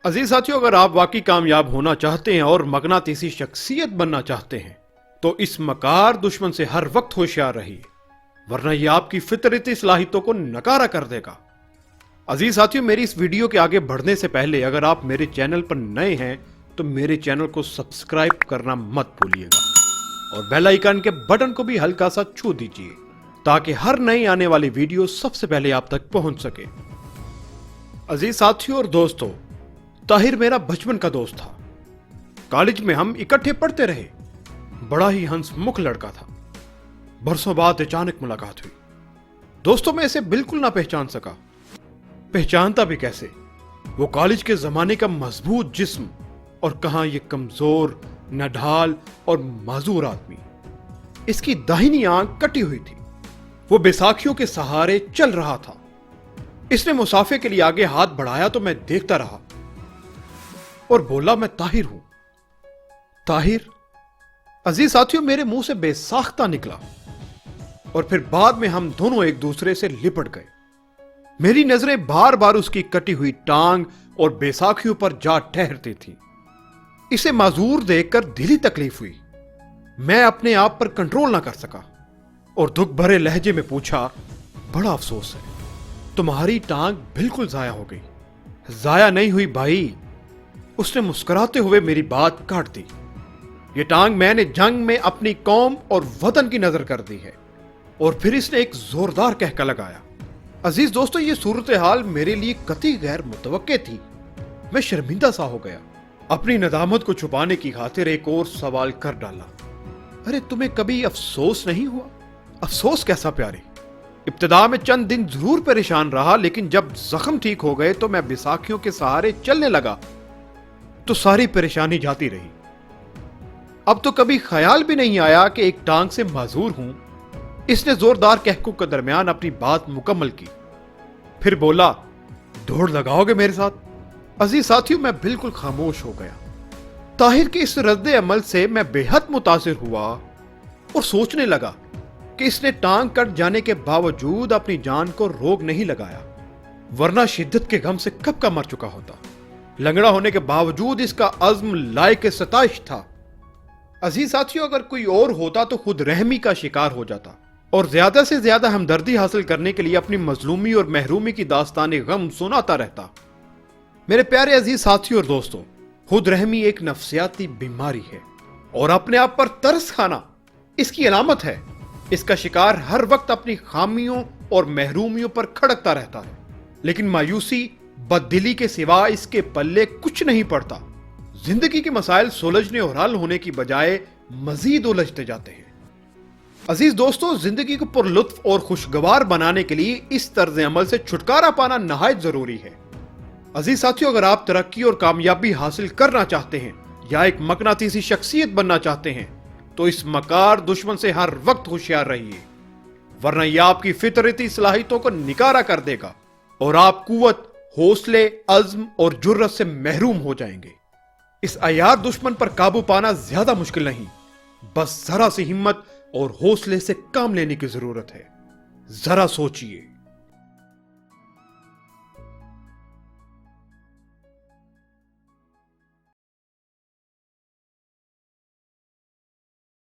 عزیز ساتھیوں، اگر آپ واقعی کامیاب ہونا چاہتے ہیں اور مقناطیسی شخصیت بننا چاہتے ہیں تو اس مکار دشمن سے ہر وقت ہوشیار رہیے، ورنہ یہ آپ کی فطرتی صلاحیتوں کو نکارا کر دے گا۔ عزیز ساتھیوں، میری اس ویڈیو کے آگے بڑھنے سے پہلے اگر آپ میرے چینل پر نئے ہیں تو میرے چینل کو سبسکرائب کرنا مت بھولیے گا اور بیل آئیکن کے بٹن کو بھی ہلکا سا چھو دیجیے تاکہ ہر نئی آنے والی ویڈیو سب سے پہلے آپ تک پہنچ سکے۔ عزیز ساتھیوں اور دوستوں، طاہر میرا بچپن کا دوست تھا۔ کالج میں ہم اکٹھے پڑھتے رہے۔ بڑا ہی ہنس مکھ لڑکا تھا۔ برسوں بعد اچانک ملاقات ہوئی۔ دوستوں میں اسے بالکل نہ پہچان سکا۔ پہچانتا بھی کیسے؟ وہ کالج کے زمانے کا مضبوط جسم اور کہاں یہ کمزور، نڈھال اور معذور آدمی۔ اس کی داہنی آنکھ کٹی ہوئی تھی۔ وہ بیساکھیوں کے سہارے چل رہا تھا۔ اس نے مسافے کے لیے آگے ہاتھ بڑھایا تو میں دیکھتا رہا اور بولا، میں طاہر ہوں۔ طاہر؟ عزیز ساتھیوں، میرے منہ سے بے ساختہ نکلا اور پھر بعد میں ہم دونوں ایک دوسرے سے لپٹ گئے۔ میری نظریں بار بار اس کی کٹی ہوئی ٹانگ اور بیساکھیوں پر جا ٹھہرتی تھیں۔ اسے معذور دیکھ کر دلی تکلیف ہوئی۔ میں اپنے آپ پر کنٹرول نہ کر سکا اور دکھ بھرے لہجے میں پوچھا، بڑا افسوس ہے، تمہاری ٹانگ بالکل ضائع ہو گئی۔ ضائع نہیں ہوئی بھائی، اس نے مسکراتے ہوئے میری بات کاٹ دی۔ یہ ٹانگ میں نے جنگ میں اپنی قوم اور وطن کی نظر کر دی ہے۔ اور پھر اس نے ایک زوردار کہکا لگایا۔ عزیز دوستو، یہ صورتحال میرے لیے قطعی غیر متوقع تھی۔ میں شرمندہ سا ہو گیا۔ اپنی ندامت کو چھپانے کی خاطر ایک اور سوال کر ڈالا، ارے تمہیں کبھی افسوس نہیں ہوا؟ افسوس کیسا پیارے؟ ابتدا میں چند دن ضرور پریشان رہا، لیکن جب زخم ٹھیک ہو گئے تو میں بیساکھیوں کے سہارے چلنے لگا تو ساری پریشانی جاتی رہی۔ اب تو کبھی خیال بھی نہیں آیا کہ ایک ٹانگ سے معذور ہوں۔ اس نے زوردار کہکوں کے درمیان اپنی بات مکمل کی، پھر بولا، دوڑ لگاؤ گے میرے ساتھ؟ عزیز ساتھیوں، میں بالکل خاموش ہو گیا۔ طاہر کے اس رد عمل سے میں بے حد متاثر ہوا اور سوچنے لگا کہ اس نے ٹانگ کٹ جانے کے باوجود اپنی جان کو روک نہیں لگایا، ورنہ شدت کے غم سے کب کا مر چکا ہوتا۔ لنگڑا ہونے کے باوجود اس کا عزم لائق ستائش تھا۔ عزیز ساتھیوں، اگر کوئی اور ہوتا تو خود رحمی کا شکار ہو جاتا اور زیادہ سے زیادہ ہمدردی حاصل کرنے کے لیے اپنی مظلومی اور محرومی کی داستان غم سناتا رہتا۔ میرے پیارے عزیز ساتھیوں اور دوستوں، خود رحمی ایک نفسیاتی بیماری ہے اور اپنے آپ پر ترس کھانا اس کی علامت ہے۔ اس کا شکار ہر وقت اپنی خامیوں اور محرومیوں پر کھڑکتا رہتا ہے، لیکن مایوسی، بددلی کے سوا اس کے پلے کچھ نہیں پڑتا۔ زندگی کے مسائل سلجھنے اور حل ہونے کی بجائے مزید الجھتے جاتے ہیں۔ عزیز دوستو، زندگی کو پر لطف اور خوشگوار بنانے کے لیے اس طرز عمل سے چھٹکارا پانا نہایت ضروری ہے۔ عزیز ساتھیوں، اگر آپ ترقی اور کامیابی حاصل کرنا چاہتے ہیں یا ایک مقناطیسی شخصیت بننا چاہتے ہیں تو اس مکار دشمن سے ہر وقت ہوشیار رہیے، ورنہ یہ آپ کی فطرتی صلاحیتوں کو نکارا کر دے گا اور آپ قوت، حوصلے، عزم اور جرأت سے محروم ہو جائیں گے۔ اس عیار دشمن پر قابو پانا زیادہ مشکل نہیں، بس ذرا سی ہمت اور حوصلے سے کام لینے کی ضرورت ہے۔ ذرا سوچئے۔